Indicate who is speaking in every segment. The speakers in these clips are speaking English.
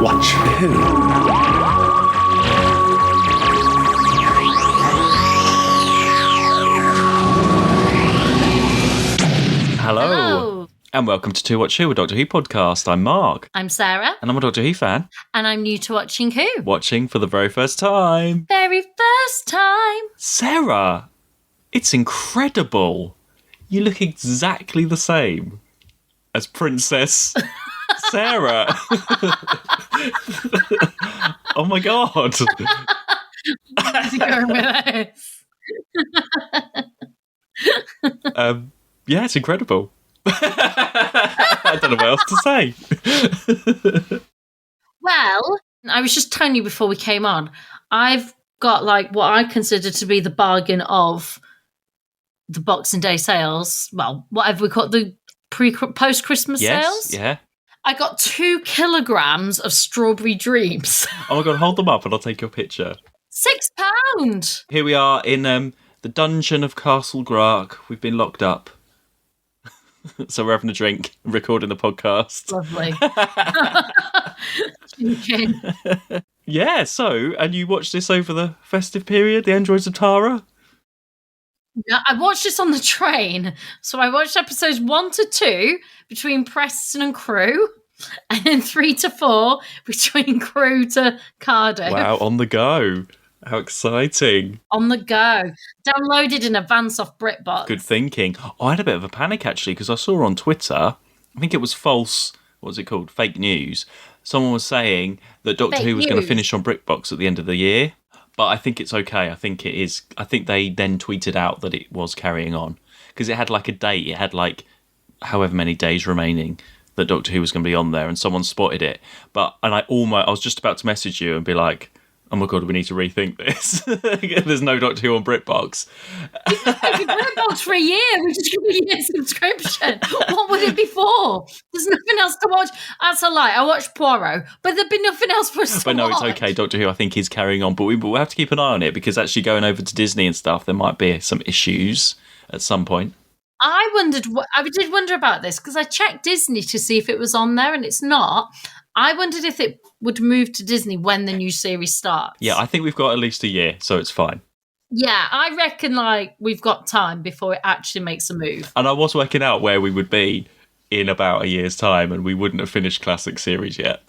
Speaker 1: Watch who?
Speaker 2: Hello.
Speaker 3: And welcome to Two Watch Who, a Doctor Who podcast. I'm Mark.
Speaker 2: I'm Sarah.
Speaker 3: And I'm a Doctor Who fan.
Speaker 2: And I'm new to Watching Who.
Speaker 3: Watching for the very first time.
Speaker 2: Very first time.
Speaker 3: Sarah, it's incredible. You look exactly the same as Princess Sarah. Oh my God.
Speaker 2: How's it going with this?
Speaker 3: Yeah, it's incredible. I don't know what else to say.
Speaker 2: Well, I was just telling you before we came on, I've got like what I consider to be the bargain of the Boxing Day sales. Well, whatever we call it, the post-Christmas sales.
Speaker 3: Yeah.
Speaker 2: I got 2 kilograms of strawberry dreams.
Speaker 3: Oh my God, hold them up and I'll take your picture.
Speaker 2: £6.
Speaker 3: Here we are in the dungeon of Castle Grark. We've been locked up. So we're having a drink, recording the podcast.
Speaker 2: Lovely.
Speaker 3: Yeah, so, and you watched this over the festive period, The Androids of Tara?
Speaker 2: Yeah, I watched this on the train. So I watched episodes 1 to 2 between Preston and Crewe, and then 3 to 4 between Crewe to Cardiff.
Speaker 3: Wow, on the go. How exciting.
Speaker 2: On the go. Downloaded in advance off BritBox.
Speaker 3: Good thinking. I had a bit of a panic, actually, because I saw on Twitter, I think it was false, what was it called? Fake news. Someone was saying that Doctor Who was going to finish on BritBox at the end of the year. But I think it's okay. I think it is. I think they then tweeted out that it was carrying on. Because it had like a date. It had like however many days remaining that Doctor Who was going to be on there. And someone spotted it. And I was just about to message you and be like, oh my God, we need to rethink this. There's no Doctor Who on BritBox.
Speaker 2: BritBox for a year. We just give you a year subscription. What would it be for? There's nothing else to watch. That's a lie. I watched Poirot, but there'd be nothing else for us to
Speaker 3: But no,
Speaker 2: watch.
Speaker 3: it's okay. Doctor Who, I think, is carrying on. But we'll have to keep an eye on it because actually going over to Disney and stuff, there might be some issues at some point.
Speaker 2: I did wonder about this because I checked Disney to see if it was on there and it's not. I wondered if it would move to Disney when the new series starts.
Speaker 3: Yeah, I think we've got at least a year, so it's fine.
Speaker 2: Yeah, I reckon we've got time before it actually makes a move.
Speaker 3: And I was working out where we would be in about a year's time and we wouldn't have finished classic series yet.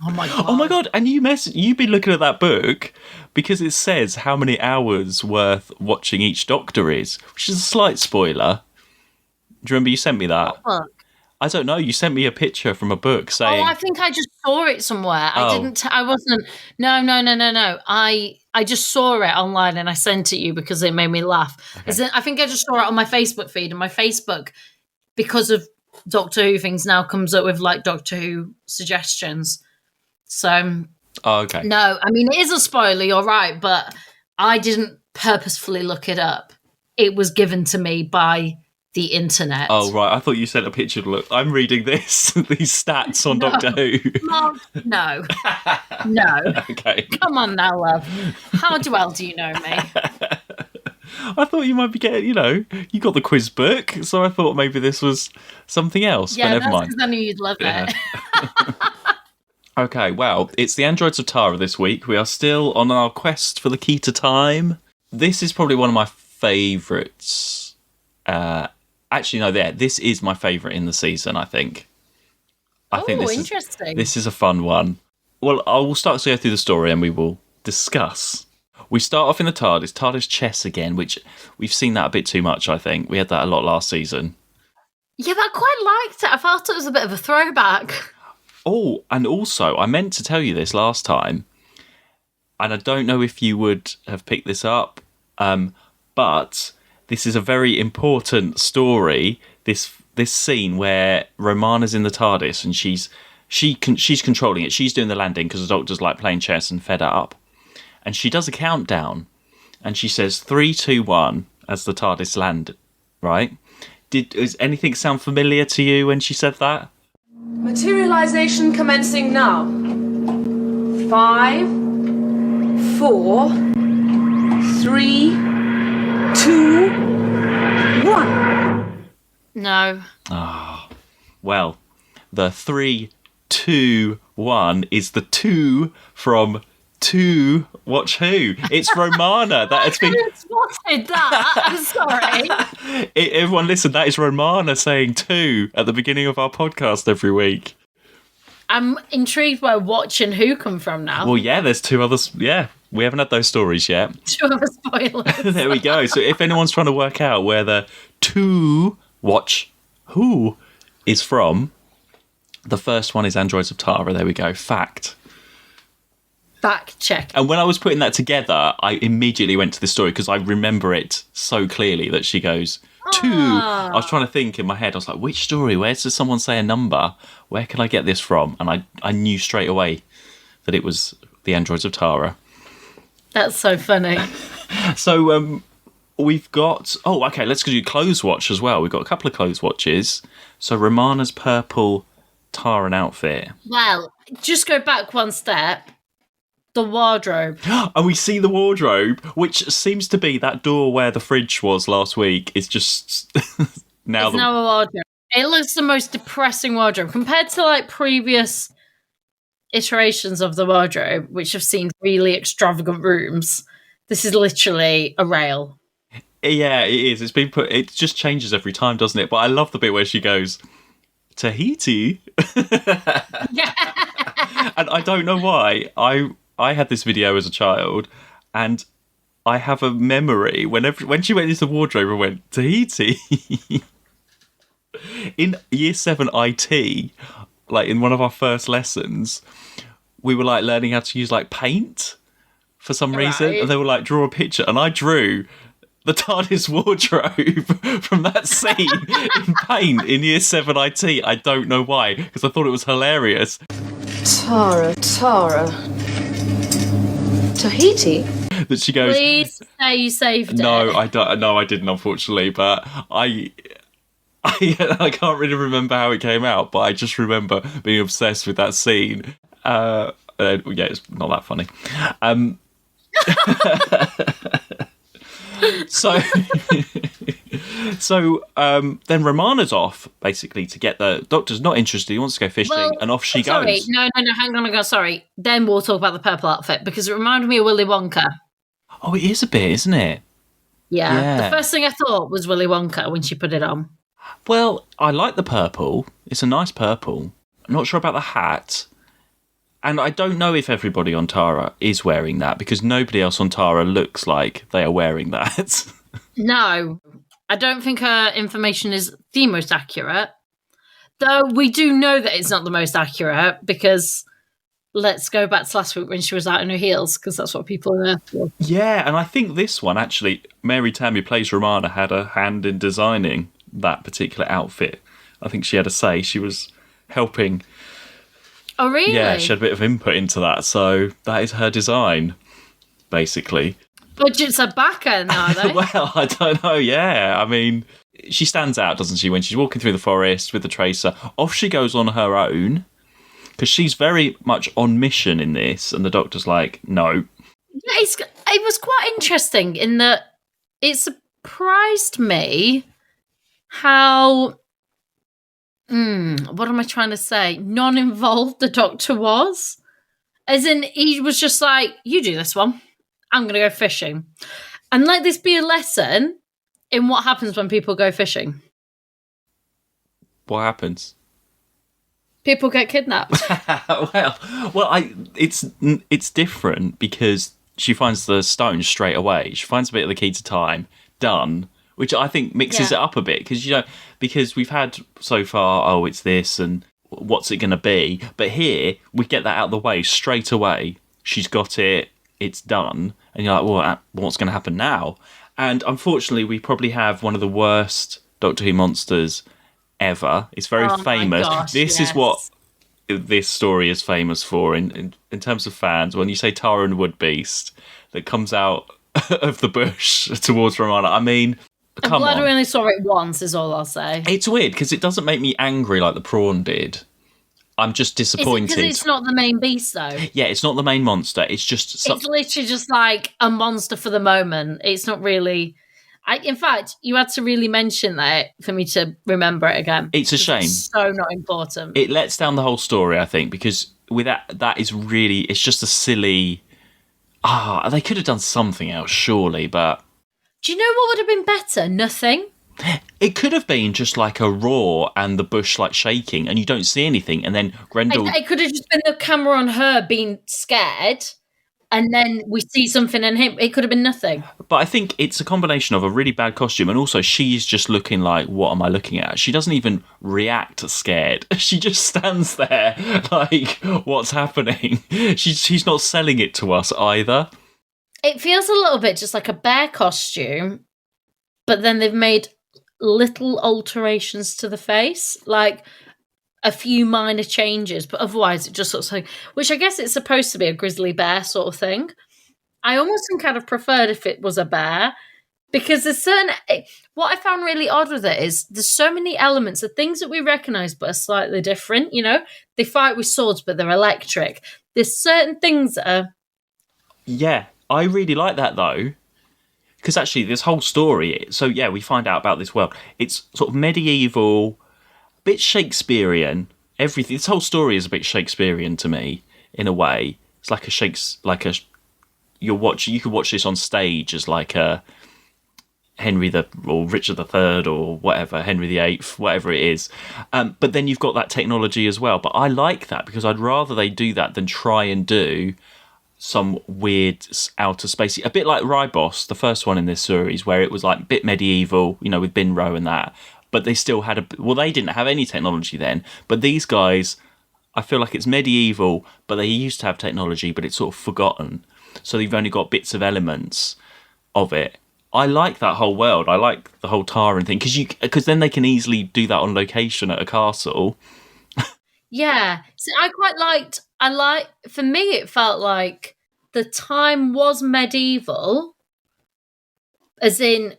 Speaker 2: Oh my God.
Speaker 3: Oh my God, and you've been looking at that book because it says how many hours worth watching each Doctor is, which is a slight spoiler. Do you remember you sent me that?
Speaker 2: What book?
Speaker 3: I don't know. You sent me a picture from a book saying...
Speaker 2: Oh, I think I just saw it somewhere.
Speaker 3: Oh.
Speaker 2: I wasn't... No. I just saw it online and I sent it you because it made me laugh.
Speaker 3: Okay.
Speaker 2: I think I just saw it on my Facebook feed, and my Facebook, because of Doctor Who things, now comes up with like Doctor Who suggestions. So...
Speaker 3: Oh, okay.
Speaker 2: No, I mean, it is a spoiler, you're right, but I didn't purposefully look it up. It was given to me by... the internet.
Speaker 3: Oh, right. I thought you sent a picture to look. I'm reading this, these stats on Doctor Who.
Speaker 2: No. No.
Speaker 3: Okay.
Speaker 2: Come on now, love. How well do you know me?
Speaker 3: I thought you might be getting, you got the quiz book, so I thought maybe this was something else,
Speaker 2: Yeah,
Speaker 3: but never
Speaker 2: that's
Speaker 3: mind.
Speaker 2: because I knew you'd love it.
Speaker 3: Okay, well, it's the Androids of Tara this week. We are still on our quest for the key to time. This is probably one of my favourites. Actually, no, this is my favourite in the season, I think. I think
Speaker 2: interesting.
Speaker 3: This is a fun one. Well, I will start to go through the story and we will discuss. We start off in the TARDIS chess again, which we've seen that a bit too much, I think. We had that a lot last season.
Speaker 2: Yeah, but I quite liked it. I felt it was a bit of a throwback.
Speaker 3: Oh, and also, I meant to tell you this last time, and I don't know if you would have picked this up, but this is a very important story, this scene where Romana's in the TARDIS and she's controlling it. She's doing the landing because the Doctor's like playing chess and fed up. And she does a countdown and she says 3, 2, 1 as the TARDIS land, right? Does anything sound familiar to you when she said that?
Speaker 4: Materialization commencing now. 5, 4, 3, 2, 1.
Speaker 2: No.
Speaker 3: Well, the 3, 2, one is the 2 from To Watch Who. It's Romana. That has been.
Speaker 2: I spotted that. I'm sorry.
Speaker 3: Everyone, listen. That is Romana saying 2 at the beginning of our podcast every week.
Speaker 2: I'm intrigued where Watch and Who come from now.
Speaker 3: Well, yeah, there's 2 others. Yeah, we haven't had those stories yet.
Speaker 2: 2 other spoilers.
Speaker 3: There we go. So if anyone's trying to work out where the To Watch Who is from, the first one is Androids of Tara. There we go. Fact.
Speaker 2: Fact check.
Speaker 3: And when I was putting that together, I immediately went to this story because I remember it so clearly that she goes, 2. I was trying to think in my head. I was like, which story? Where does someone say a number? Where can I get this from? And I knew straight away that it was the Androids of Tara.
Speaker 2: That's so funny.
Speaker 3: So we've got... Oh, okay, let's do clothes watch as well. We've got a couple of clothes watches. So Romana's purple Taran outfit.
Speaker 2: Well, just go back one step. The wardrobe.
Speaker 3: And we see the wardrobe, which seems to be that door where the fridge was last week. Is just now.
Speaker 2: It's now a wardrobe. It looks the most depressing wardrobe compared to like previous iterations of the wardrobe, which have seen really extravagant rooms. This is literally a rail.
Speaker 3: Yeah, it is. It's been put. It just changes every time, doesn't it? But I love the bit where she goes, Tahiti.
Speaker 2: Yeah.
Speaker 3: And I don't know why. I had this video as a child, and I have a memory when she went into the wardrobe and went, Tahiti. In year 7 IT, like in one of our first lessons, we were like learning how to use like paint for some reason.
Speaker 2: Right.
Speaker 3: And they were like, draw a picture. And I drew the TARDIS wardrobe from that scene in paint in year 7 IT. I don't know why, because I thought it was hilarious.
Speaker 4: Tara. Tahiti?
Speaker 3: That she goes,
Speaker 2: Please say you saved it.
Speaker 3: no, I don't. No, I didn't, unfortunately. But I can't really remember how it came out. But I just remember being obsessed with that scene. Yeah, it's not that funny. So then Romana's off basically to get the doctor's not interested. He wants to go fishing, and off she goes.
Speaker 2: No, hang on, sorry. Then we'll talk about the purple outfit because it reminded me of Willy Wonka.
Speaker 3: Oh, it is a bit, isn't it?
Speaker 2: Yeah. The first thing I thought was Willy Wonka when she put it on.
Speaker 3: Well, I like the purple. It's a nice purple. I'm not sure about the hat. And I don't know if everybody on Tara is wearing that because nobody else on Tara looks like they are wearing that.
Speaker 2: No, I don't think her information is the most accurate. Though we do know that it's not the most accurate because let's go back to last week when she was out in her heels because that's what people are there for.
Speaker 3: Yeah, and I think this one, actually, Mary Tam, who plays Romana, had a hand in designing that particular outfit. I think she had a say. She was helping.
Speaker 2: Oh, really?
Speaker 3: Yeah, she had a bit of input into that. So that is her design, basically.
Speaker 2: Budgets are back now, are they?
Speaker 3: Well, I don't know, yeah. I mean, she stands out, doesn't she, when she's walking through the forest with the tracer. Off she goes on her own, because she's very much on mission in this, and the doctor's like, no.
Speaker 2: Yeah, it was quite interesting in that it surprised me how... what am I trying to say? Non-involved the doctor was. As in, he was just like, you do this one. I'm going to go fishing. And let this be a lesson in what happens when people go fishing.
Speaker 3: What happens?
Speaker 2: People get kidnapped.
Speaker 3: It's different because she finds the stone straight away. She finds a bit of the key to time, done, which I think mixes it up a bit because we've had so far, oh, it's this and what's it going to be? But here we get that out of the way straight away. She's got it, it's done, and you're like, well, what's going to happen now? And unfortunately, we probably have one of the worst Doctor Who monsters ever. It's very famous. This is what this story is famous for in terms of fans. When you say Taran Wood Beast that comes out of the bush towards Romana, I mean, come on.
Speaker 2: I'm glad we only saw it once, is all I'll say.
Speaker 3: It's weird because it doesn't make me angry like the prawn did. I'm just disappointed.
Speaker 2: Is it because it's not the main beast, though?
Speaker 3: Yeah, it's not the main monster. It's just...
Speaker 2: It's literally just like a monster for the moment. It's not really... in fact, you had to really mention that for me to remember it again.
Speaker 3: It's a shame.
Speaker 2: It's so not important.
Speaker 3: It lets down the whole story, I think, because with that is really, it's just a silly. They could have done something else, surely, but
Speaker 2: Do you know what would have been better? Nothing.
Speaker 3: it could have been just like a roar and the bush like shaking, and you don't see anything, and then Grendel.
Speaker 2: It could have just been the camera on her being scared, and then we see something in him. It could have been nothing.
Speaker 3: But I think it's a combination of a really bad costume, and also she's just looking like, what am I looking at? She doesn't even react scared. She just stands there like, what's happening? She's not selling it to us either.
Speaker 2: It feels a little bit just like a bear costume, but then they've made little alterations to the face, like a few minor changes, but otherwise it just looks like, which I guess it's supposed to be a grizzly bear sort of thing. I almost kind of preferred if it was a bear, because there's certain, what I found really odd with it is there's so many elements of things that we recognise but are slightly different, you know? They fight with swords but they're electric. There's certain things that are...
Speaker 3: Yeah, I really like that though. Because actually, this whole story, so yeah, we find out about this world. It's sort of medieval, a bit Shakespearean. Everything. This whole story is a bit Shakespearean to me, in a way. It's like you could watch this on stage as like a or Richard III or whatever, Henry VIII, whatever it is. But then you've got that technology as well. But I like that because I'd rather they do that than try and do some weird outer spacey, a bit like Ribos, the first one in this series, where it was like a bit medieval, you know, with Binro and that. But they still had they didn't have any technology then. But these guys, I feel like it's medieval, but they used to have technology, but it's sort of forgotten. So you've only got bits of elements of it. I like that whole world. I like the whole Taran thing because then they can easily do that on location at a castle.
Speaker 2: Yeah. So for me, it felt like the time was medieval, as in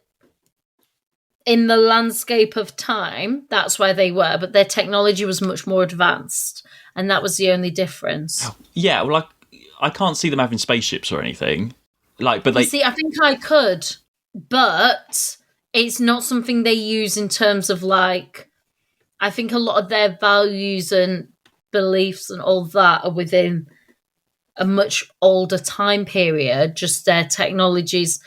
Speaker 2: the landscape of time, that's where they were, but their technology was much more advanced. And that was the only difference.
Speaker 3: Yeah, well, I can't see them having spaceships or anything. But they...
Speaker 2: See, I think I could, but it's not something they use in terms of like, I think a lot of their values and beliefs and all that are within a much older time period, just their technologies.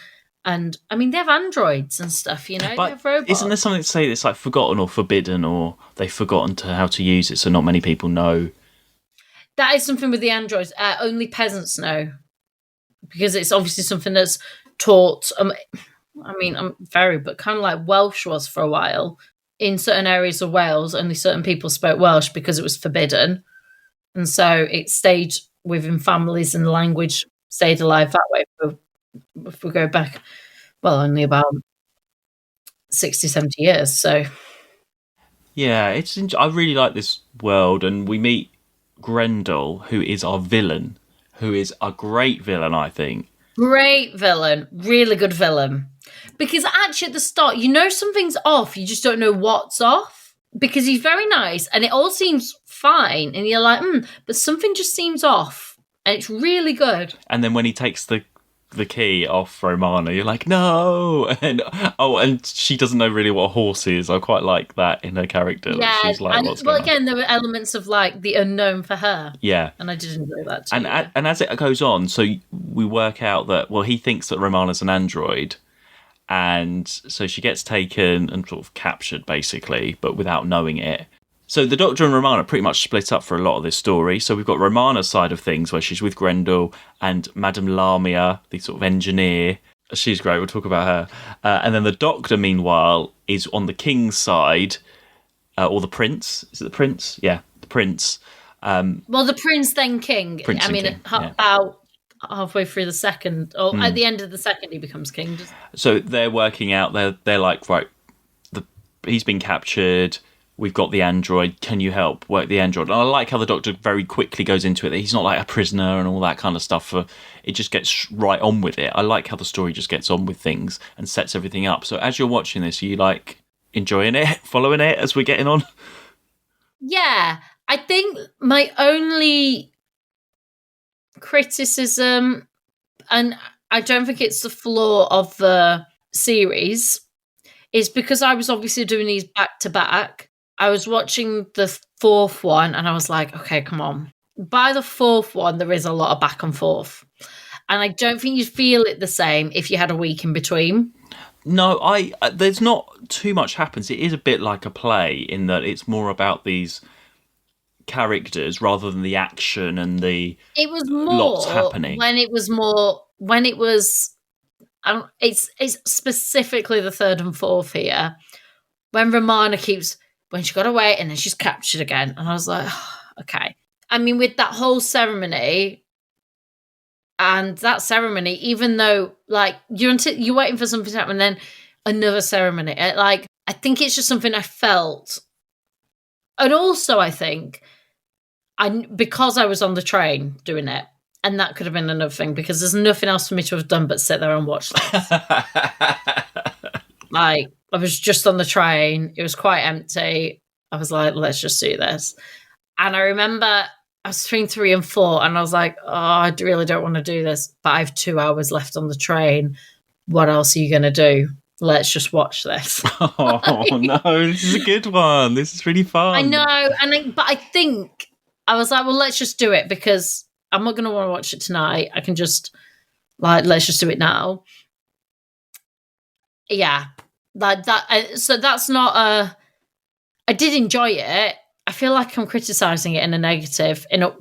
Speaker 2: And I mean, they have androids and stuff, you know,
Speaker 3: but
Speaker 2: they have robots.
Speaker 3: Isn't there something to say that's like forgotten or forbidden, or they've forgotten how to use it, so not many people know?
Speaker 2: That is something with the androids. Only peasants know, because it's obviously something that's taught. But kind of like Welsh was for a while. In certain areas of Wales, only certain people spoke Welsh because it was forbidden. And so it stayed within families and the language stayed alive that way. If we go back, well, only about 60, 70 years. So,
Speaker 3: yeah, I really like this world. And we meet Grendel, who is our villain, who is a great villain, I think.
Speaker 2: Great villain. Really good villain. Because actually at the start, you know something's off. You just don't know what's off. Because he's very nice and it all seems fine. And you're like, but something just seems off. And it's really good. And
Speaker 3: then when he takes the key off Romana, you're like, no! And she doesn't know really what a horse is. I quite like that in her character.
Speaker 2: Yeah,
Speaker 3: she's like,
Speaker 2: again, there were elements of like the unknown for her.
Speaker 3: Yeah.
Speaker 2: And I did enjoy that too.
Speaker 3: And as it goes on, so we work out that, well, he thinks that Romana's an android. And so she gets taken and sort of captured, basically, but without knowing it. So the Doctor and Romana pretty much split up for a lot of this story. So we've got Romana's side of things, where she's with Grendel and Madame Lamia, the sort of engineer. She's great, we'll talk about her. And then the Doctor, meanwhile, is on the King's side, or the Prince. Is it the Prince? Yeah, the Prince.
Speaker 2: Well, the Prince, then King.
Speaker 3: Prince King,
Speaker 2: about halfway through the second, or at the end of the second, he becomes king.
Speaker 3: So they're working out. They're like, right, he's been captured. We've got the android. Can you help work the android? And I like how the Doctor very quickly goes into it. That he's not like a prisoner and all that kind of stuff. It just gets right on with it. I like how the story just gets on with things and sets everything up. So as you're watching this, are you like enjoying it, following it as we're getting on?
Speaker 2: Yeah, I think my only criticism, and I don't think it's the flaw of the series, is because I was obviously doing these back to back. I was watching the fourth one and I was like, okay, come on. by the fourth one, there is a lot of back and forth. And I don't think you'd feel it the same if you had a week in between.
Speaker 3: No, there's not too much happens. It is a bit like a play in that it's more about these characters rather than the action and the
Speaker 2: It was more
Speaker 3: lots happening.
Speaker 2: It's specifically the third and fourth here when Romana when she got away and then she's captured again, and I was like, oh, okay. I mean, with that whole ceremony, and that ceremony, even though like you're waiting for something to happen, and then another ceremony, like I think it's just something I felt, and also I think because I was on the train doing it. And that could have been another thing, because there's nothing else for me to have done but sit there and watch this. Like, I was just on the train. It was quite empty. I was like, let's just do this. And I remember I was between 3 and 4, and I was like, oh, I really don't want to do this. But I have 2 hours left on the train. What else are you going to do? Let's just watch this.
Speaker 3: Oh, no, this is a good one. This is really fun.
Speaker 2: I know. But I think I was like, well, let's just do it, because I'm not going to want to watch it tonight. I can just, let's just do it now. Yeah. Like that. So that's not I did enjoy it. I feel like I'm criticising it in a negative, and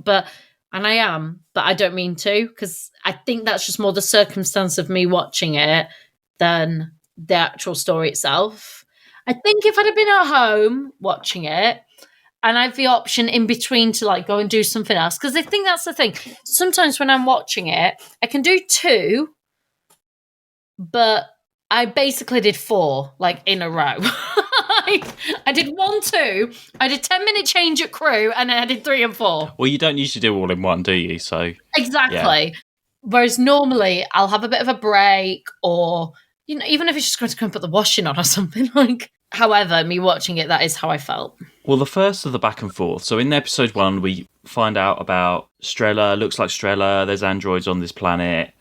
Speaker 2: I am, but I don't mean to, because I think that's just more the circumstance of me watching it than the actual story itself. I think if I'd have been at home watching it, and I have the option in between to like go and do something else. Because I think that's the thing. Sometimes when I'm watching it, I can do 2, but I basically did 4, like in a row. I did 1, 2, I did 10-minute change at crew, and then I did 3 and 4.
Speaker 3: Well, you don't usually do all in one, do you? So
Speaker 2: exactly. Yeah. Whereas normally I'll have a bit of a break, or even if it's just going to come and put the washing on or something like. However, me watching it, that is how I felt.
Speaker 3: Well, the first of the back and forth. So in episode 1, we find out about Strela. Looks like Strela. There's androids on this planet.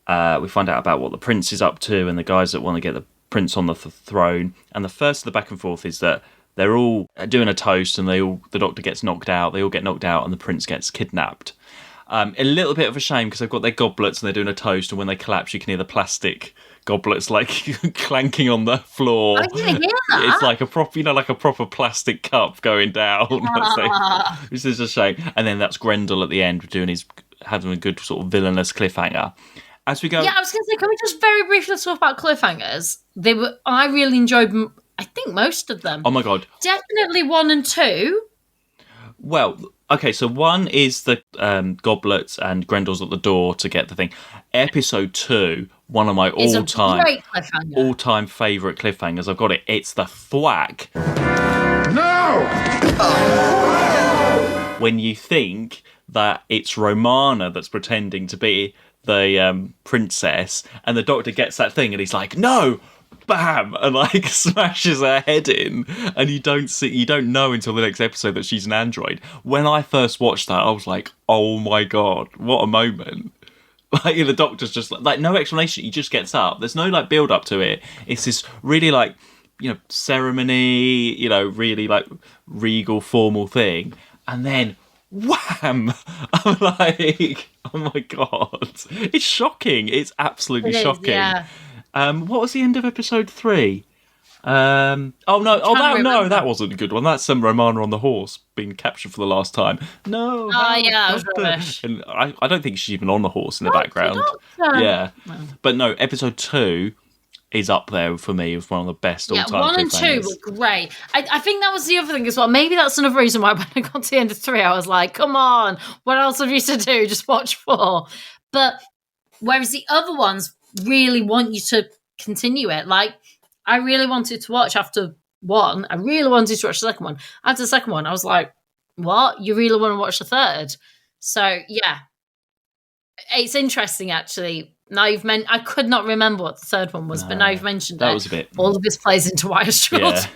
Speaker 3: We find out about what the prince is up to and the guys that want to get the prince on the throne. And the first of the back and forth is that they're all doing a toast, and the doctor gets knocked out. They all get knocked out, and the prince gets kidnapped. A little bit of a shame, because they've got their goblets and they're doing a toast, and when they collapse, you can hear the plastic goblets like clanking on the floor.
Speaker 2: I didn't hear that.
Speaker 3: It's like a proper plastic cup going down. This is a shame. And then that's Grendel at the end having a good sort of villainous cliffhanger. As we go,
Speaker 2: yeah, I was going to say, can we just very briefly talk about cliffhangers? I really enjoyed. I think most of them.
Speaker 3: Oh my god,
Speaker 2: definitely 1 and 2.
Speaker 3: Well, okay, so 1 is the goblets and Grendel's at the door to get the thing. Episode 2, one of my all-time favourite cliffhangers. I've got it. It's the thwack.
Speaker 1: No!
Speaker 3: When you think that it's Romana that's pretending to be the princess, and the doctor gets that thing, and he's like, no! Bam! And like smashes her head in, and you don't know until the next episode that she's an android. When I first watched that, I was like, oh my god, what a moment. Like the doctor's just like no explanation, he just gets up. There's no like build up to it. It's this really like, ceremony, really like regal formal thing, and then wham! I'm like, oh my god. It's shocking. It's absolutely shocking.
Speaker 2: Yeah.
Speaker 3: What was the end of episode 3? That wasn't a good one. That's some Romana on the horse being captured for the last time. No.
Speaker 2: Oh yeah, that was rubbish.
Speaker 3: And I don't think she's even on the horse in the background. Yeah. No. But no, episode 2 is up there for me as one of the best all-time.
Speaker 2: Yeah, 1 and 2 were great. I think that was the other thing as well. Maybe that's another reason why when I got to the end of 3, I was like, come on, what else have you to do? Just watch 4. But whereas the other ones really want you to continue it. Like, I really wanted to watch after 1. I really wanted to watch the second one. After the second one, I was like, what? You really want to watch the third? So, yeah. It's interesting, actually. Now I could not remember what the third one was, but now you've mentioned
Speaker 3: that was a bit.
Speaker 2: All of this plays into why I struggled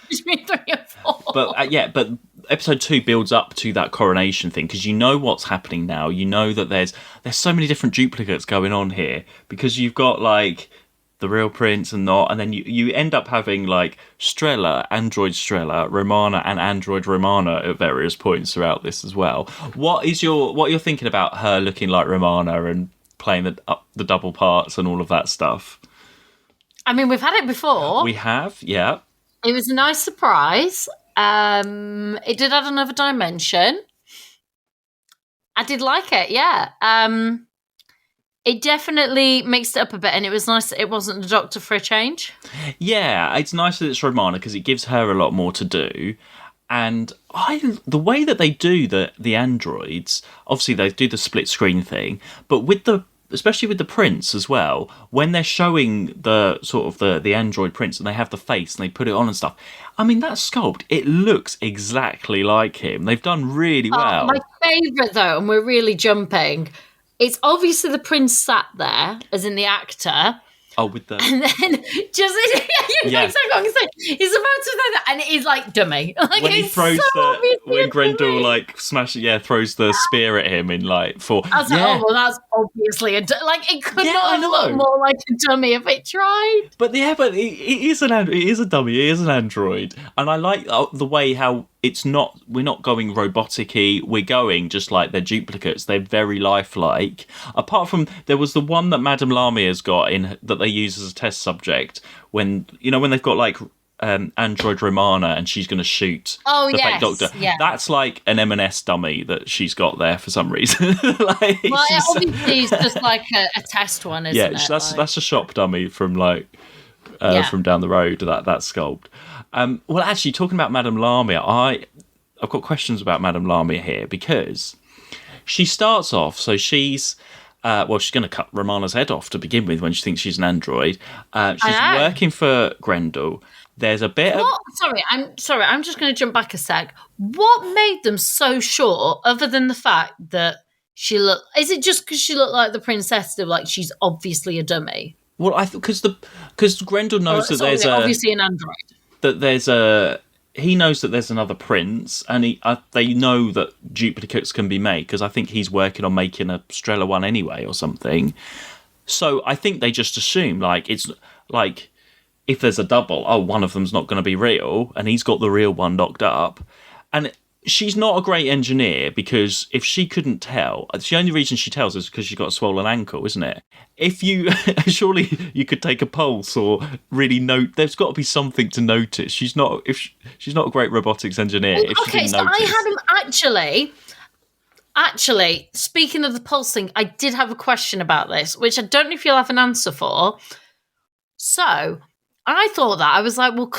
Speaker 2: between 3 and 4.
Speaker 3: But episode 2 builds up to that coronation thing, because you know what's happening now. You know that there's so many different duplicates going on here, because you've got like the real prince and not, and then you end up having like android Strella, Romana, and android Romana at various points throughout this as well. What you're thinking about her looking like Romana and playing the double parts and all of that stuff?
Speaker 2: I mean, we've had it before.
Speaker 3: We have, yeah.
Speaker 2: It was a nice surprise. It did add another dimension. I did like it, yeah. It definitely mixed it up a bit, and it was nice that it wasn't the Doctor for a change. Yeah,
Speaker 3: it's nice that it's Romana because it gives her a lot more to do. And the way that they do the androids, obviously they do the split screen thing, but especially with the prince as well, when they're showing the sort of the android prince and they have the face and they put it on and stuff. I mean, that sculpt, it looks exactly like him. They've done really well.
Speaker 2: My favourite though, and we're really jumping, it's obviously the prince sat there, as in the actor.
Speaker 3: Oh, with the...
Speaker 2: And then just... you know exactly what I'm saying. He's about to say that, and he's like, dummy. Like,
Speaker 3: when he throws when Grendel, like, throws the spear at him in, like, for...
Speaker 2: I was like, oh, well, that's obviously a... Like, it could not have looked more like a dummy if it tried.
Speaker 3: But it is a dummy. It is an android. And I like the way how we're not going robotic-y, we're going just like they're duplicates. They're very lifelike. Apart from, there was the one that Madame Lamia's got in that they use as a test subject when they've got like android Romana and she's going to shoot the fake Doctor. Yeah. That's like an M&S dummy that she's got there for some reason. Like,
Speaker 2: well, obviously it's just like a test one, isn't it?
Speaker 3: Yeah, that's a shop dummy from like from down the road, that sculpt. Well, actually, talking about Madame Lamia, I've got questions about Madame Lamia here because she starts off, so she's she's going to cut Romana's head off to begin with when she thinks she's an android. She's working for Grendel. There's a bit of...
Speaker 2: Sorry, I'm just going to jump back a sec. What made them so sure, other than the fact that she looked... Is it just because she looked like the princess, like she's obviously a dummy?
Speaker 3: Well, I thought because Grendel knows that there's
Speaker 2: obviously an android.
Speaker 3: That he knows that there's another prince, and they know that duplicates can be made because I think he's working on making a Strella one anyway or something. So I think they just assume like it's like if there's a double, one of them's not going to be real, and he's got the real one knocked up, and. She's not a great engineer because if she couldn't tell, the only reason she tells is because she's got a swollen ankle, isn't it? If you surely you could take a pulse or really note. There's got to be something to notice. She's not a great robotics engineer.
Speaker 2: Well,
Speaker 3: if she didn't notice.
Speaker 2: I had him actually. Speaking of the pulsing, I did have a question about this, which I don't know if you'll have an answer for. So I thought that I was like, well,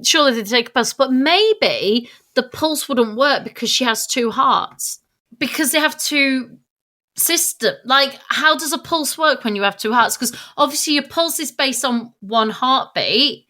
Speaker 2: surely they take a pulse, but maybe the pulse wouldn't work because she has two hearts. Because they have two systems. Like, how does a pulse work when you have two hearts? Because obviously your pulse is based on one heartbeat.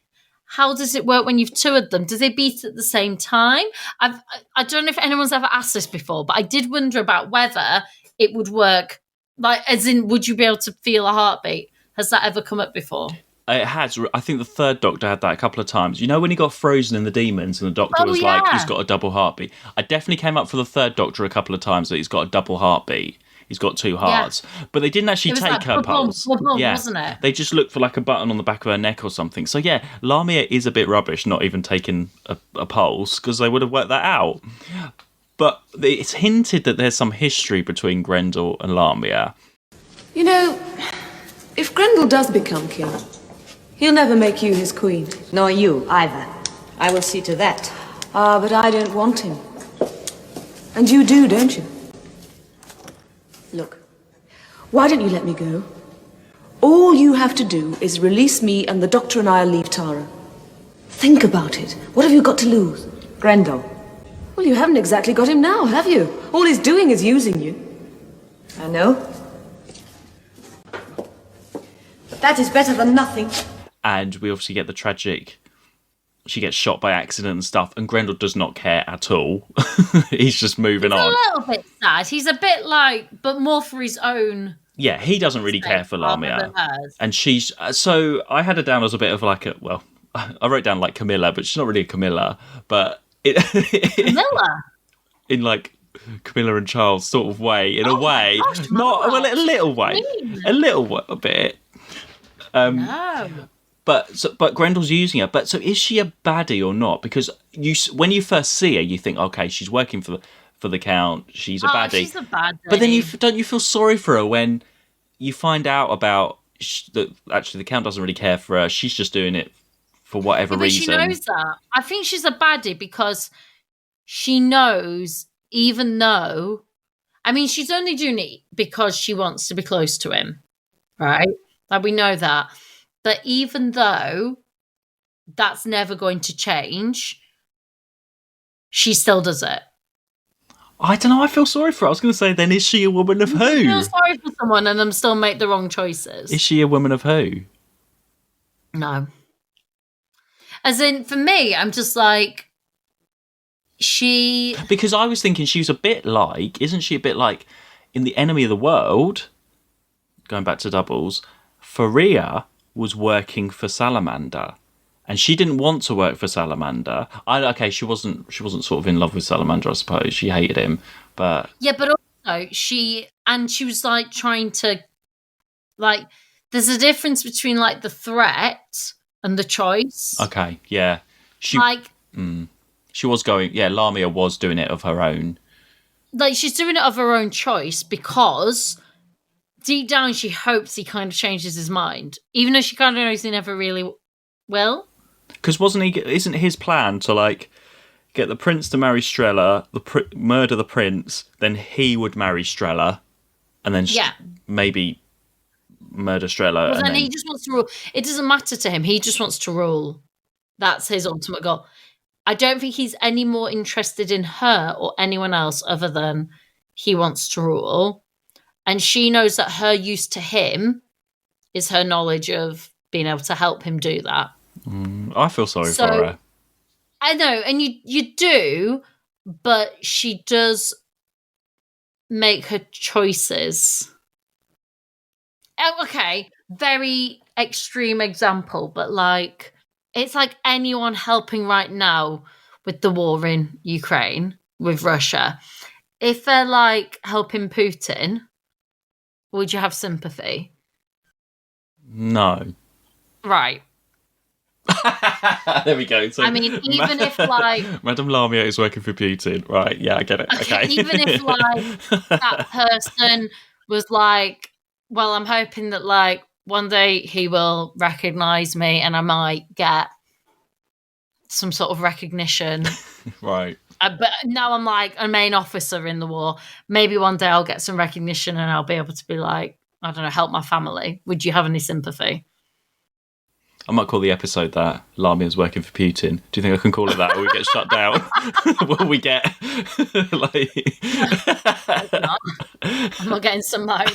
Speaker 2: How does it work when you've two of them? Do they beat at the same time? I don't know if anyone's ever asked this before, but I did wonder about whether it would work. Like, as in, would you be able to feel a heartbeat? Has that ever come up before?
Speaker 3: It has. I think the third Doctor had that a couple of times. You know when he got frozen in the Demons and the Doctor was like, he's got a double heartbeat? I definitely came up for the third Doctor a couple of times that he's got a double heartbeat. He's got two hearts. Yeah. But they didn't actually take like her pulse.
Speaker 2: Wasn't it?
Speaker 3: They just looked for like a button on the back of her neck or something. So yeah, Lamia is a bit rubbish not even taking a pulse because they would have worked that out. But it's hinted that there's some history between Grendel and Lamia.
Speaker 4: You know, if Grendel does become king... he'll never make you his queen.
Speaker 5: Nor you, either. I will see to that.
Speaker 4: But I don't want him. And you do, don't you? Look, why don't you let me go? All you have to do is release me and the Doctor and I'll leave Tara. Think about it. What have you got to lose?
Speaker 5: Grendel.
Speaker 4: Well, you haven't exactly got him now, have you? All he's doing is using you.
Speaker 5: I know. But that is better than nothing.
Speaker 3: And we obviously get the tragic... She gets shot by accident and stuff, and Grendel does not care at all. He's just moving on.
Speaker 2: He's a little bit sad. He's a bit like... But more for his own...
Speaker 3: Yeah, he doesn't really care for Lamia. And she's... So I had her down as a bit of like a... Well, I wrote down like Camilla, but she's not really a Camilla. But...
Speaker 2: Camilla?
Speaker 3: In like... Camilla and Charles sort of way, in a way.
Speaker 2: Gosh,
Speaker 3: not... Well, a little way. A little bit.
Speaker 2: No.
Speaker 3: But Grendel's using her. But so is she a baddie or not? Because when you first see her, you think, okay, she's working for the Count. She's a baddie.
Speaker 2: She's a baddie.
Speaker 3: But then don't you feel sorry for her when you find out about that actually the Count doesn't really care for her. She's just doing it for whatever reason.
Speaker 2: She knows that. I think she's a baddie because she knows, even though, I mean, she's only doing it because she wants to be close to him, right? Like, we know that. But even though that's never going to change, she still does it.
Speaker 3: I don't know. I feel sorry for her. I was going to say, then, is she a woman of who?
Speaker 2: I feel sorry for someone and then still make the wrong choices.
Speaker 3: Is she a woman of who?
Speaker 2: No. As in, for me, I'm just like,
Speaker 3: Because I was thinking she was a bit like, isn't she a bit like, in The Enemy of the World, going back to Doubles, Faria was working for Salamander. And she didn't want to work for Salamander. She wasn't sort of in love with Salamander, I suppose. She hated him, but
Speaker 2: yeah, but also she was like trying to, like, there's a difference between like the threat and the choice.
Speaker 3: Okay, yeah, she was going. Yeah, Lamia was doing it of her own.
Speaker 2: Like, she's doing it of her own choice because deep down she hopes he kind of changes his mind, even though she kind of knows he never really will.
Speaker 3: Because isn't his plan to like get the prince to marry Strella, murder the prince, then he would marry Strella, and then maybe murder Strella.
Speaker 2: Well, then he just wants to rule. It doesn't matter to him. He just wants to rule. That's his ultimate goal. I don't think he's any more interested in her or anyone else other than he wants to rule. And she knows that her use to him is her knowledge of being able to help him do that.
Speaker 3: I feel sorry for her.
Speaker 2: I know, and you do, but she does make her choices. Okay, very extreme example, but like, it's like anyone helping right now with the war in Ukraine with Russia. If they're like helping Putin, would you have sympathy?
Speaker 3: No.
Speaker 2: Right.
Speaker 3: There we go. So,
Speaker 2: I mean, even if like
Speaker 3: Madame Lamia is working for Putin, right? Yeah, I get it. Okay.
Speaker 2: Even if like that person was like, well, I'm hoping that like one day he will recognize me and I might get some sort of recognition.
Speaker 3: Right.
Speaker 2: But now I'm like a main officer in the war. Maybe one day I'll get some recognition and I'll be able to be like, I don't know, help my family. Would you have any sympathy?
Speaker 3: I might call the episode that Lamia's working for Putin. Do you think I can call it that? Will we get shut down? Will we get like?
Speaker 2: I'm not getting some like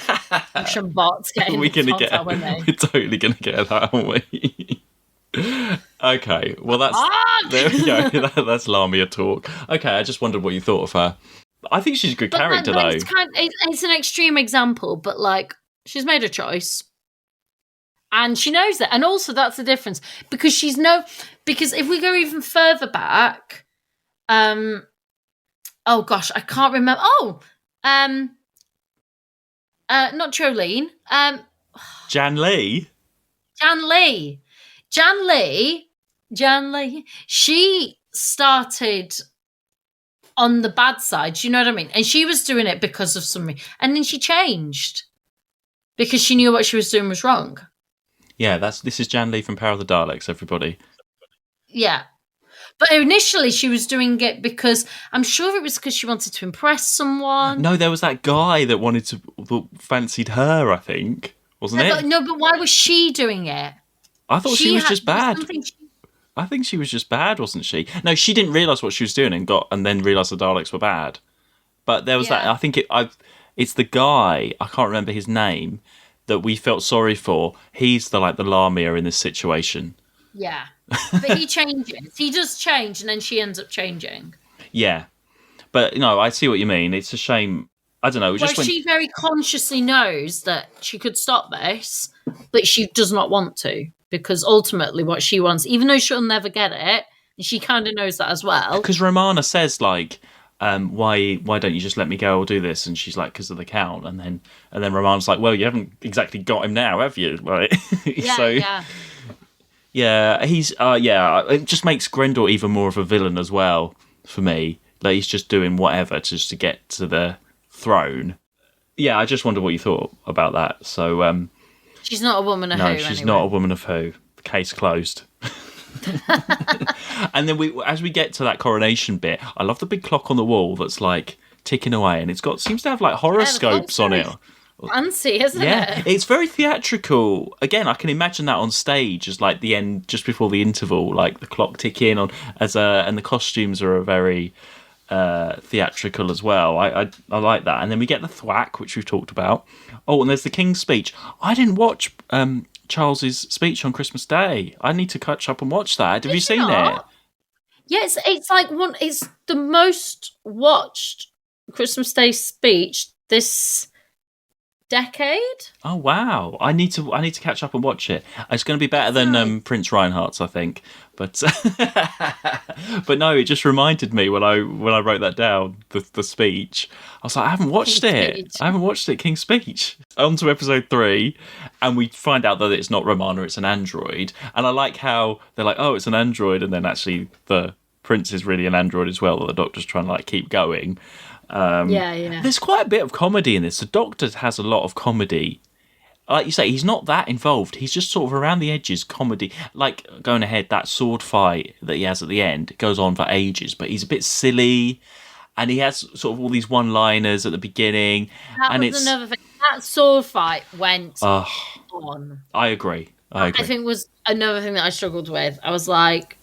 Speaker 2: Russian bots getting.
Speaker 3: We're totally gonna get that, aren't we? Okay, well there we go. That's Lamia talk. Okay, I just wondered what you thought of her. I think she's a good character though.
Speaker 2: It's an extreme example, but like she's made a choice. And she knows it. And also that's the difference. Because because if we go even further back, oh gosh, I can't remember. Not Jolene.
Speaker 3: Jan Lee.
Speaker 2: She started on the bad side. Do you know what I mean? And she was doing it because of something. And then she changed. Because she knew what she was doing was wrong.
Speaker 3: Yeah, this is Jan Lee from Power of the Daleks, everybody.
Speaker 2: Yeah. But initially she was doing it because I'm sure it was because she wanted to impress someone.
Speaker 3: No, there was that guy that fancied her, I think. Wasn't it?
Speaker 2: But why was she doing it?
Speaker 3: I thought she was just bad. I think she was just bad, wasn't she? No, she didn't realise what she was doing and then realised the Daleks were bad. But there was that. I think it's the guy, I can't remember his name, that we felt sorry for. He's the Lamia in this situation.
Speaker 2: Yeah. But he changes. He does change and then she ends up changing.
Speaker 3: Yeah. But no, I see what you mean. It's a shame. I don't know.
Speaker 2: She very consciously knows that she could stop this, but she does not want to. Because ultimately what she wants, even though she'll never get it, she kind of knows that as well.
Speaker 3: Because Romana says, like, why don't you just let me go or do this? And she's like, because of the count. And then Romana's like, well, you haven't exactly got him now, have you? Right? He's it just makes Grendel even more of a villain as well for me. Like, he's just doing whatever just to get to the throne. Yeah, I just wonder what you thought about that. So
Speaker 2: she's not a woman of who.
Speaker 3: No, she's not a woman of who. Case closed. And then as we get to that coronation bit, I love the big clock on the wall that's like ticking away, and seems to have like horoscopes on it.
Speaker 2: Fancy, isn't it?
Speaker 3: It's very theatrical. Again, I can imagine that on stage as like the end, just before the interval, like the clock ticking on and the costumes are very theatrical as well. I like that. And then we get the thwack, which we've talked about. Oh, and there's the King's speech. I didn't watch Charles's speech on Christmas Day. I need to catch up and watch that. Have you seen it?
Speaker 2: Yes, it's like it's the most watched Christmas Day speech this decade.
Speaker 3: Oh wow! I need to catch up and watch it. It's going to be better than Prince Reinhardt's, I think. But but no, it just reminded me when I wrote that down, the speech. I was like, I haven't watched it. King's Speech. On to episode 3, and we find out that it's not Romana, it's an android. And I like how they're like, oh, it's an android, and then actually the prince is really an android as well. That the Doctor's trying to like keep going. There's quite a bit of comedy in this. The Doctor has a lot of comedy. Like you say, he's not that involved. He's just sort of around the edges comedy. Like, going ahead, that sword fight that he has at the end goes on for ages, but he's a bit silly, and he has sort of all these one-liners at the beginning.
Speaker 2: Another thing. That sword fight went on.
Speaker 3: I agree.
Speaker 2: I think was another thing that I struggled with. I was like,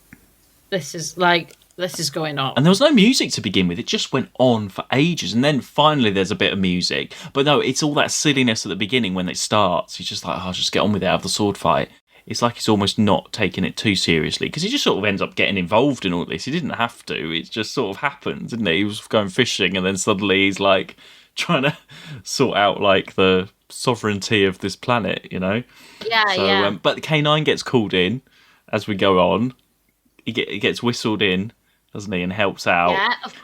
Speaker 2: this is going on. And
Speaker 3: there was no music to begin with. It just went on for ages. And then finally there's a bit of music. But no, it's all that silliness at the beginning when it starts. He's just like, I'll just get on with it, have the sword fight. It's like he's almost not taking it too seriously, because he just sort of ends up getting involved in all this. He didn't have to. It just sort of happened, didn't it? He was going fishing, and then suddenly he's like trying to sort out like the sovereignty of this planet, you know?
Speaker 2: Yeah.
Speaker 3: But the K9 gets called in as we go on. He gets whistled in, doesn't he, and helps out.
Speaker 2: Yeah, of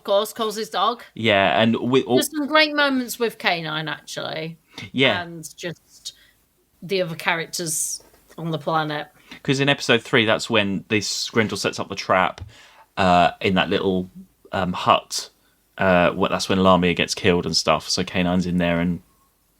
Speaker 2: course, calls his dog.
Speaker 3: Yeah, and
Speaker 2: there's some great moments with K9, actually.
Speaker 3: Yeah.
Speaker 2: And just the other characters on the planet.
Speaker 3: Because in episode 3, that's when this Grendel sets up the trap in that little hut. That's when Lamia gets killed and stuff. So K9's in there and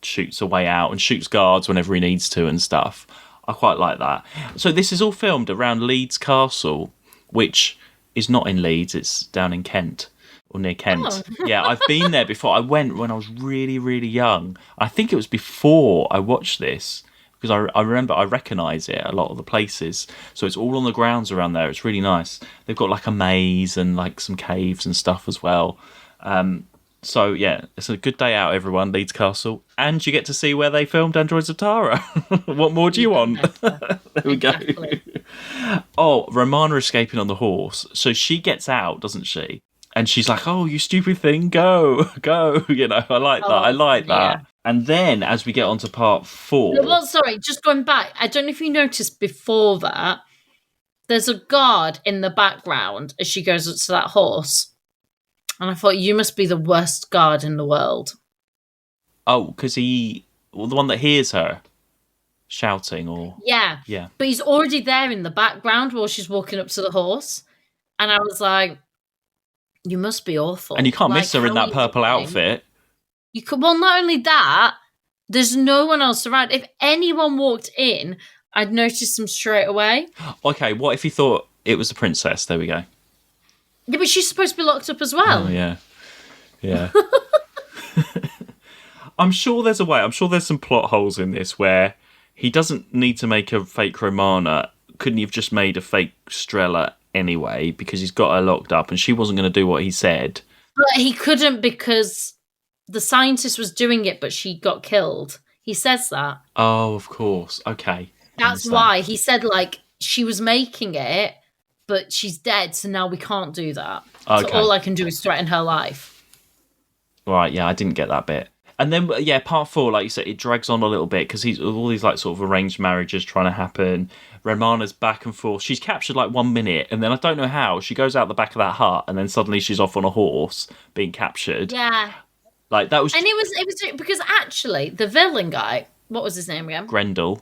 Speaker 3: shoots a way out and shoots guards whenever he needs to and stuff. I quite like that. So this is all filmed around Leeds Castle, which is not in Leeds, it's down in Kent, or near Kent.
Speaker 2: Oh.
Speaker 3: Yeah, I've been there before. I went when I was really, really young. I think it was before I watched this, because I remember I recognise it, a lot of the places. So it's all on the grounds around there. It's really nice. They've got like a maze and like some caves and stuff as well. So yeah, it's a good day out, everyone, Leeds Castle. And you get to see where they filmed Androids of Tara. What more do you want? There we go. Oh, Romana escaping on the horse. So she gets out, doesn't she? And she's like, oh, you stupid thing, go. You know, I like that.
Speaker 2: Yeah.
Speaker 3: And then as we get on to part 4...
Speaker 2: Well, sorry, just going back. I don't know if you noticed before that, there's a guard in the background as she goes up to that horse. And I thought, you must be the worst guard in the world.
Speaker 3: Oh, because the one that hears her shouting, or...
Speaker 2: Yeah. But he's already there in the background while she's walking up to the horse. And I was like, you must be awful.
Speaker 3: And you can't miss her in that purple outfit.
Speaker 2: You could. Well, not only that, there's no one else around. If anyone walked in, I'd notice them straight away. Okay,
Speaker 3: what if you thought it was the princess? There we go.
Speaker 2: Yeah, but she's supposed to be locked up as well.
Speaker 3: Oh, yeah. I'm sure there's a way. I'm sure there's some plot holes in this where he doesn't need to make a fake Romana. Couldn't he have just made a fake Strella anyway, because he's got her locked up and she wasn't going to do what he said?
Speaker 2: But he couldn't, because the scientist was doing it, but she got killed. He says that.
Speaker 3: Oh, of course. Okay.
Speaker 2: That's why. He said, like, she was making it, but she's dead, so now we can't do that. Okay. So all I can do is threaten her life.
Speaker 3: Right, yeah, I didn't get that bit. And then, yeah, part 4, like you said, it drags on a little bit because he's all these like sort of arranged marriages trying to happen. Romana's back and forth. She's captured like 1 minute, and then I don't know how she goes out the back of that hut, and then suddenly she's off on a horse being captured.
Speaker 2: Yeah.
Speaker 3: Like that was,
Speaker 2: And it was because actually the villain guy, what was his name again?
Speaker 3: Grendel.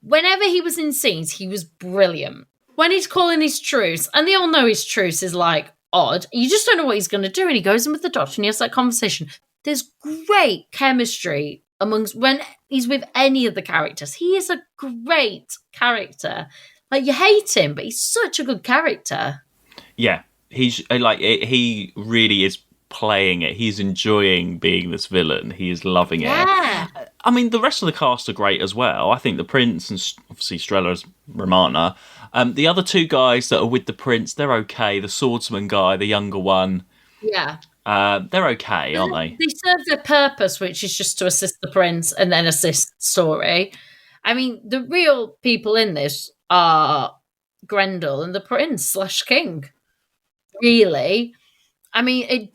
Speaker 2: Whenever he was in scenes, he was brilliant. When he's calling his truce, and they all know his truce is like odd, you just don't know what he's going to do, and he goes in with the doctor and he has that conversation. There's great chemistry amongst when he's with any of the characters. He is a great character. Like, you hate him, but he's such a good character.
Speaker 3: Yeah, he's like he really is playing it. He's enjoying being this villain. He is loving it.
Speaker 2: Yeah.
Speaker 3: I mean, the rest of the cast are great as well. I think the Prince and obviously Strella as Romana. The other 2 guys that are with the Prince, they're okay. The swordsman guy, the younger one.
Speaker 2: Yeah.
Speaker 3: They're okay, aren't they?
Speaker 2: They serve their purpose, which is just to assist the prince and then assist story. I mean, the real people in this are Grendel and the prince / king. Really. I mean,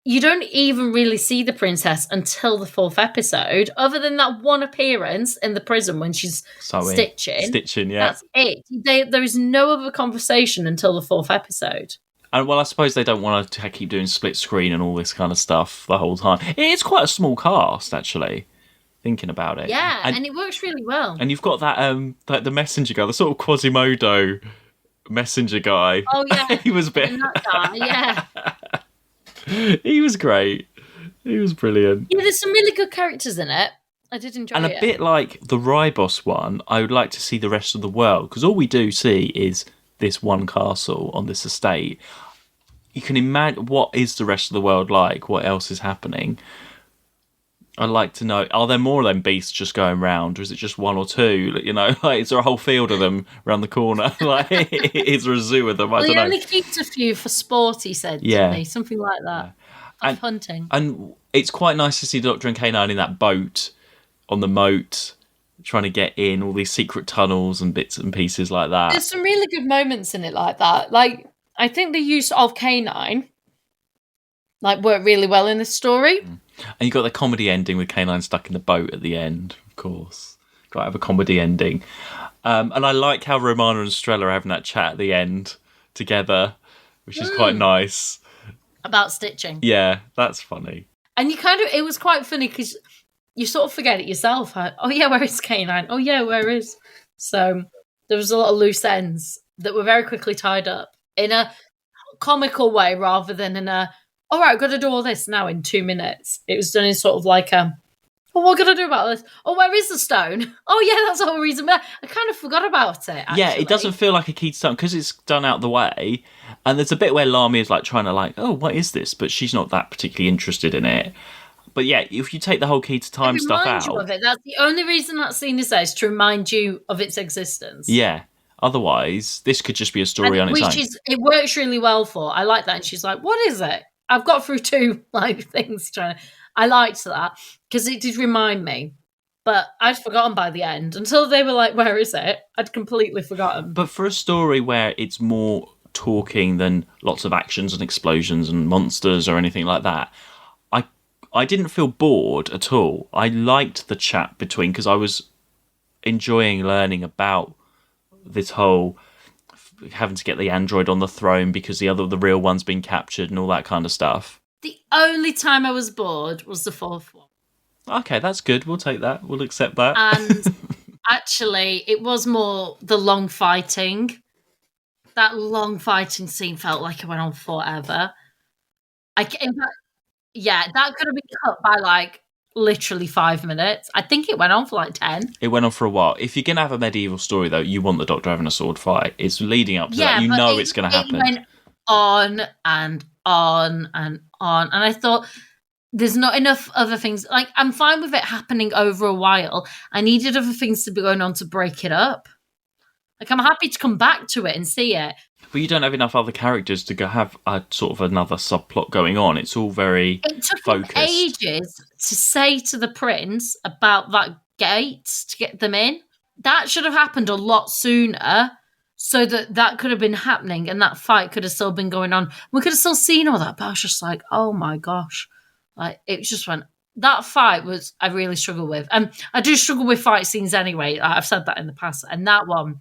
Speaker 2: you don't even really see the princess until the 4th episode, other than that one appearance in the prison when she's stitching.
Speaker 3: Stitching, yeah.
Speaker 2: That's it. There is no other conversation until the 4th episode.
Speaker 3: And well, I suppose they don't want to keep doing split screen and all this kind of stuff the whole time. It's quite a small cast, actually, thinking about it.
Speaker 2: Yeah, and it works really well.
Speaker 3: And you've got that the messenger guy, the sort of Quasimodo messenger guy.
Speaker 2: Oh, yeah.
Speaker 3: He was a bit...
Speaker 2: And that guy, yeah.
Speaker 3: He was great. He was brilliant.
Speaker 2: Yeah, there's some really good characters in it. I did enjoy it.
Speaker 3: And a bit like the Ribos one, I would like to see the rest of the world, because all we do see is this one castle on this estate. You can imagine what is the rest of the world like, what else is happening. I'd like to know, are there more of them beasts just going round, or is it just 1 or 2? You know, like, is there a whole field of them around the corner? Like, is there a zoo of them? I don't know.
Speaker 2: He only keeps a few for sport, he said, didn't he? Something like that.
Speaker 3: Yeah.
Speaker 2: Of hunting.
Speaker 3: And it's quite nice to see Doctor and K9 in that boat, on the moat, trying to get in all these secret tunnels and bits and pieces like that.
Speaker 2: There's some really good moments in it like that. Like, I think the use of K9 worked really well in this story.
Speaker 3: And you got the comedy ending with K9 stuck in the boat at the end, of course. Got to have a comedy ending. And I like how Romana and Strella are having that chat at the end together, which is quite nice.
Speaker 2: About stitching.
Speaker 3: Yeah, that's funny.
Speaker 2: And it was quite funny because you sort of forget it yourself. Oh yeah, where is K9? Oh yeah, where is? So there was a lot of loose ends that were very quickly tied up in a comical way rather than in a, all right, I've got to do all this now in 2 minutes. It was done in sort of like a, oh, what can I do about this? Oh, where is the stone? Oh yeah, that's the whole reason. I kind of forgot about it, actually.
Speaker 3: Yeah, it doesn't feel like a key to stone because it's done out the way. And there's a bit where Lamia is trying to oh, what is this? But she's not that particularly interested in it. But yeah, if you take the whole key to time stuff out,
Speaker 2: you of it. That's the only reason that scene is there, is to remind you of its existence.
Speaker 3: Yeah. Otherwise, this could just be a story on its own.
Speaker 2: It works really well for. I like that. And she's like, what is it? I've got through 2 things trying to. I liked that because it did remind me. But I'd forgotten by the end. Until they were like, where is it? I'd completely forgotten.
Speaker 3: But for a story where it's more talking than lots of actions and explosions and monsters or anything like that, I didn't feel bored at all. I liked the chat between, because I was enjoying learning about this whole having to get the android on the throne because the real one's been captured and all that kind of stuff.
Speaker 2: The only time I was bored was the 4th one.
Speaker 3: Okay, that's good. We'll take that. We'll accept that.
Speaker 2: And actually, it was more the long fighting. That long fighting scene felt like it went on forever. Yeah, that could have been cut by literally 5 minutes. I think it went on for 10.
Speaker 3: It went on for a while. If you're going to have a medieval story, though, you want the Doctor having a sword fight. It's leading up to that. You know it's going to happen.
Speaker 2: It went on and on and on. And I thought, there's not enough other things. I'm fine with it happening over a while. I needed other things to be going on to break it up. I'm happy to come back to it and see it.
Speaker 3: But you don't have enough other characters to have a sort of another subplot going on. It's all very focused.
Speaker 2: It took ages to say to the prince about that gate to get them in. That should have happened a lot sooner so that could have been happening and that fight could have still been going on. We could have still seen all that, but I was just like, oh my gosh. It just went that fight was I really struggle with. I do struggle with fight scenes anyway. I've said that in the past. And that one,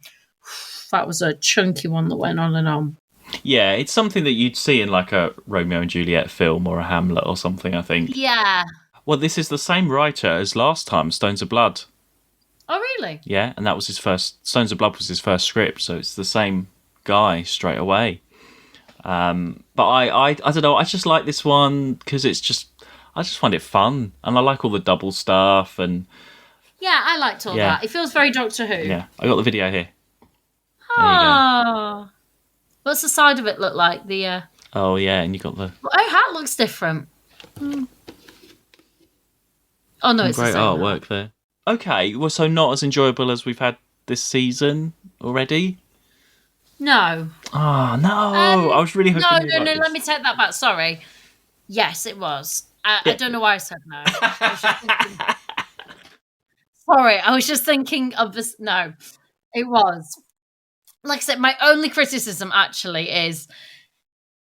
Speaker 2: that was a chunky one that went on and on.
Speaker 3: Yeah, it's something that you'd see in like a Romeo and Juliet film or a Hamlet or something, I think.
Speaker 2: Yeah.
Speaker 3: Well, this is the same writer as last time, Stones of Blood.
Speaker 2: Oh, really?
Speaker 3: Yeah, and that was his first... Stones of Blood was his first script, so it's the same guy straight away. But I don't know, I just like this one because it's just... I just find it fun, and I like all the double stuff, and...
Speaker 2: Yeah, I liked all that. It feels very Doctor Who.
Speaker 3: Yeah, I got the video here.
Speaker 2: Oh. What's the side of it look like? The
Speaker 3: Oh, yeah, and you got the...
Speaker 2: Oh, hat looks different. Oh, no, it's
Speaker 3: great
Speaker 2: the same
Speaker 3: artwork there. Okay, well, so not as enjoyable as we've had this season already?
Speaker 2: No.
Speaker 3: Oh, no. I was really hoping
Speaker 2: No, let me take that back. Sorry. Yes, it was. I don't know why I said no. Sorry, I was just thinking of this. No, it was. Like I said, my only criticism actually is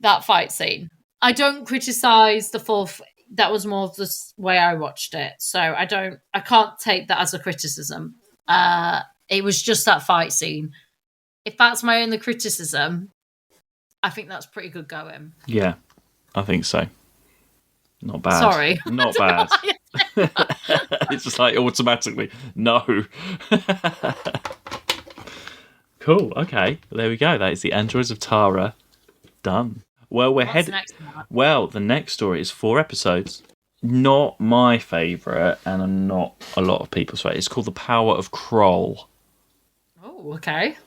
Speaker 2: that fight scene. I don't criticize the fourth. That was more of the way I watched it. So I can't take that as a criticism. It was just that fight scene. If that's my only criticism, I think that's pretty good going.
Speaker 3: Yeah, I think so. Not bad.
Speaker 2: Sorry.
Speaker 3: Not bad. It's just like automatically, no. Cool, okay. There we go. That is the Androids of Tara. Done. Well, we're heading... Well, the next story is 4 episodes. Not my favourite, and not a lot of people's favourite. It's called The Power of Kroll.
Speaker 2: Oh, okay.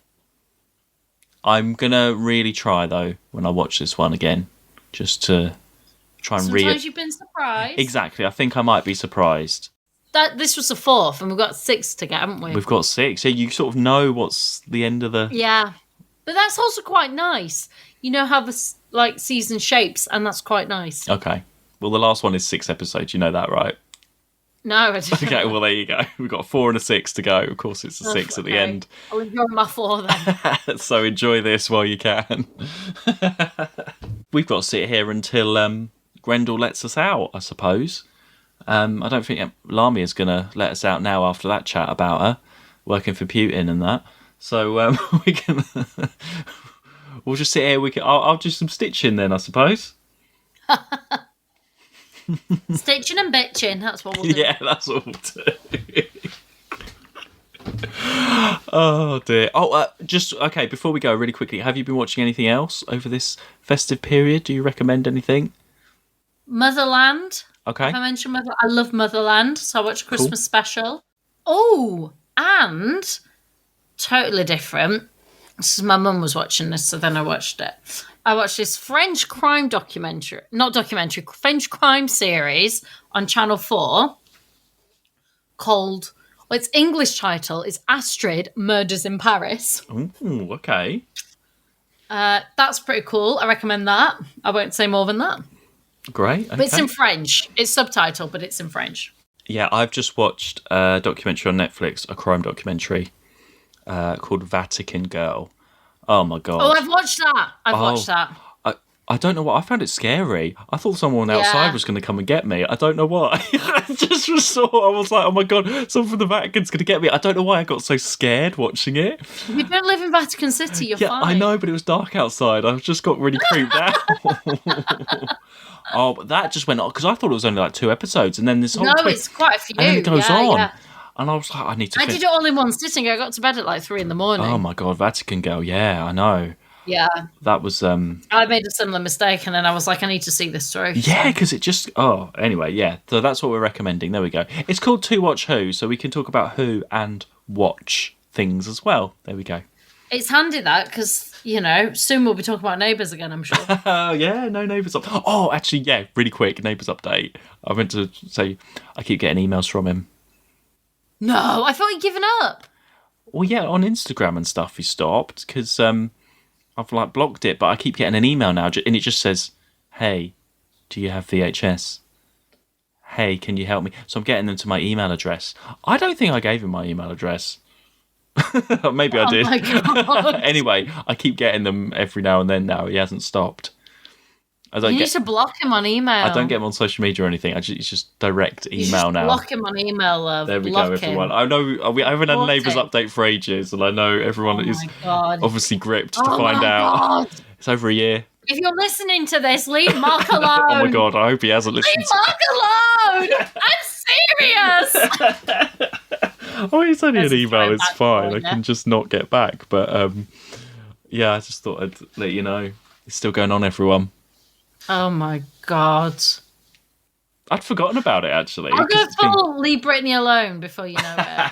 Speaker 3: I'm going to really try, though, when I watch this one again, just to try and
Speaker 2: Sometimes you've been surprised.
Speaker 3: Exactly. I think I might be surprised.
Speaker 2: This was the 4th, and we've got 6 to get, haven't we?
Speaker 3: We've got 6. Yeah, you sort of know what's the end of the...
Speaker 2: Yeah. But that's also quite nice. You know how the season shapes, and that's quite nice.
Speaker 3: Okay. Well, the last one is 6 episodes. You know that, right?
Speaker 2: No, I didn't.
Speaker 3: Okay, well, there you go. We've got a 4 and a 6 to go. Of course, it's a 6 at the end.
Speaker 2: I'll enjoy my 4 then.
Speaker 3: So enjoy this while you can. We've got to sit here until Grendel lets us out, I suppose. I don't think Lamia's going to let us out now after that chat about her working for Putin and that. So we can... We'll just sit here. I'll do some stitching then, I suppose.
Speaker 2: Stitching and bitching, that's what we'll do.
Speaker 3: Yeah, that's what we'll do. Oh, dear. Just, okay, before we go, really quickly, have you been watching anything else over this festive period? Do you recommend anything?
Speaker 2: Motherland.
Speaker 3: Okay.
Speaker 2: If I mentioned Motherland, I love Motherland, so I watched a Christmas special. Oh, and totally different. My mum was watching this, so then I watched it. I watched this French crime French crime series on Channel 4 called, its English title is Astrid Murders in Paris.
Speaker 3: Ooh, okay.
Speaker 2: That's pretty cool. I recommend that. I won't say more than that.
Speaker 3: Great. Okay.
Speaker 2: But it's in French. It's subtitled, but it's in French.
Speaker 3: Yeah, I've just watched a documentary on Netflix, a crime documentary called Vatican Girl. Oh my god!
Speaker 2: Oh, I've watched that. I've watched that.
Speaker 3: I don't know what. I found it scary. I thought someone outside was going to come and get me. I don't know why. I just I was like, oh my god, someone from the Vatican's going to get me. I don't know why I got so scared watching it.
Speaker 2: You don't live in Vatican City. You're fine.
Speaker 3: I know, but it was dark outside. I just got really creeped out. Oh, but that just went on because I thought it was only like 2 episodes, and then this whole
Speaker 2: it's quite a few.
Speaker 3: and then it goes on.
Speaker 2: Yeah.
Speaker 3: And I was like, I need to.
Speaker 2: I did it all in one sitting. I got to bed at like 3 a.m.
Speaker 3: Oh my god, Vatican Girl! Yeah, I know.
Speaker 2: Yeah,
Speaker 3: that was.
Speaker 2: I made a similar mistake, and then I was like, I need to see this through.
Speaker 3: Yeah, because it just. Oh, anyway, yeah. So that's what we're recommending. There we go. It's called To Watch Who, so we can talk about who and watch things as well. There we go.
Speaker 2: It's handy that because soon we'll be talking about Neighbours again. I'm sure.
Speaker 3: Oh yeah, no Neighbours up. Oh, actually, yeah. Really quick, Neighbours update. I meant to say I keep getting emails from him.
Speaker 2: No, I thought he'd given up.
Speaker 3: Well, yeah, on Instagram and stuff he stopped because I've like blocked it, but I keep getting an email now and it just says, "Hey, do you have VHS? Hey, can you help me?" So I'm getting them to my email address. I don't think I gave him my email address. Maybe I did.
Speaker 2: My God.
Speaker 3: Anyway, I keep getting them every now and then now. He hasn't stopped. I don't
Speaker 2: You need
Speaker 3: get.
Speaker 2: to block him on email.
Speaker 3: I don't get him on social media or anything. It's just direct
Speaker 2: You
Speaker 3: email
Speaker 2: just
Speaker 3: now.
Speaker 2: block him on email, love.
Speaker 3: There we
Speaker 2: block
Speaker 3: go, everyone.
Speaker 2: him.
Speaker 3: I know I haven't had a
Speaker 2: Block
Speaker 3: neighbours
Speaker 2: him.
Speaker 3: update for ages, and I know everyone
Speaker 2: Oh
Speaker 3: is
Speaker 2: my God.
Speaker 3: obviously gripped to
Speaker 2: Oh
Speaker 3: find
Speaker 2: my
Speaker 3: out.
Speaker 2: God.
Speaker 3: It's over a year.
Speaker 2: If you're listening to this, leave Mark alone.
Speaker 3: Oh my God, I hope he hasn't listened.
Speaker 2: Leave Mark alone. I'm serious.
Speaker 3: Oh, it's only
Speaker 2: That's
Speaker 3: an
Speaker 2: a
Speaker 3: email. It's
Speaker 2: throwback
Speaker 3: fine.
Speaker 2: for
Speaker 3: I
Speaker 2: you.
Speaker 3: can just not get back. But yeah, I just thought I'd let you know. It's still going on, everyone.
Speaker 2: Oh my God.
Speaker 3: I'd forgotten about it, actually.
Speaker 2: I'll
Speaker 3: 'cause
Speaker 2: go
Speaker 3: it's been-
Speaker 2: full leave Britney alone before you know it.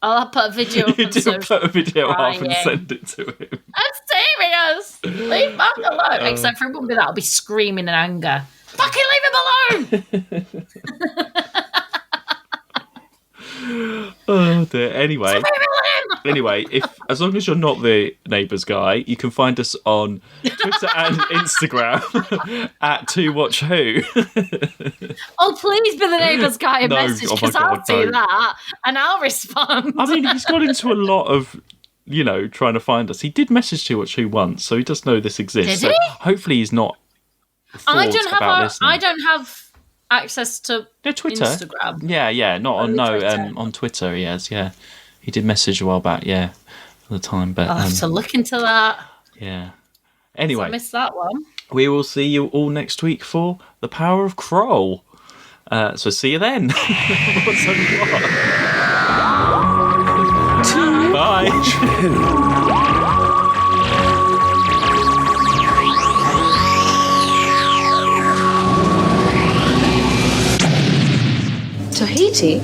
Speaker 2: I'll put a video up
Speaker 3: You
Speaker 2: on
Speaker 3: do
Speaker 2: social.
Speaker 3: put a video up and
Speaker 2: crying.
Speaker 3: send it to him.
Speaker 2: I'm serious. Leave Mark alone. Except for it won't be that. I'll be screaming in anger. Fucking leave him alone.
Speaker 3: Oh dear. Anyway,
Speaker 2: Leave him alone.
Speaker 3: as long as you're not the neighbours guy, you can find us on Twitter and Instagram at To Watch Who.
Speaker 2: Oh, please be the neighbours guy and
Speaker 3: No,
Speaker 2: message,
Speaker 3: oh my
Speaker 2: because I'll
Speaker 3: God,
Speaker 2: do
Speaker 3: no.
Speaker 2: that and I'll respond.
Speaker 3: I mean, he's got into a lot of, trying to find us. He did message To Watch Who once, so he does know this exists.
Speaker 2: Did
Speaker 3: so
Speaker 2: he?
Speaker 3: hopefully he's not.
Speaker 2: I don't have
Speaker 3: about listening.
Speaker 2: I don't have access to
Speaker 3: Yeah, Twitter.
Speaker 2: Instagram.
Speaker 3: Yeah, not on
Speaker 2: Only Twitter.
Speaker 3: on Twitter. He has. Yeah, he did message a while back. Yeah, for the time, but
Speaker 2: I'll have to look into that.
Speaker 3: yeah.
Speaker 2: I
Speaker 3: Anyway,
Speaker 2: missed that one.
Speaker 3: we will see you all next week for The Power of Kroll. So see you then. What's on what? Bye.
Speaker 4: Tahiti?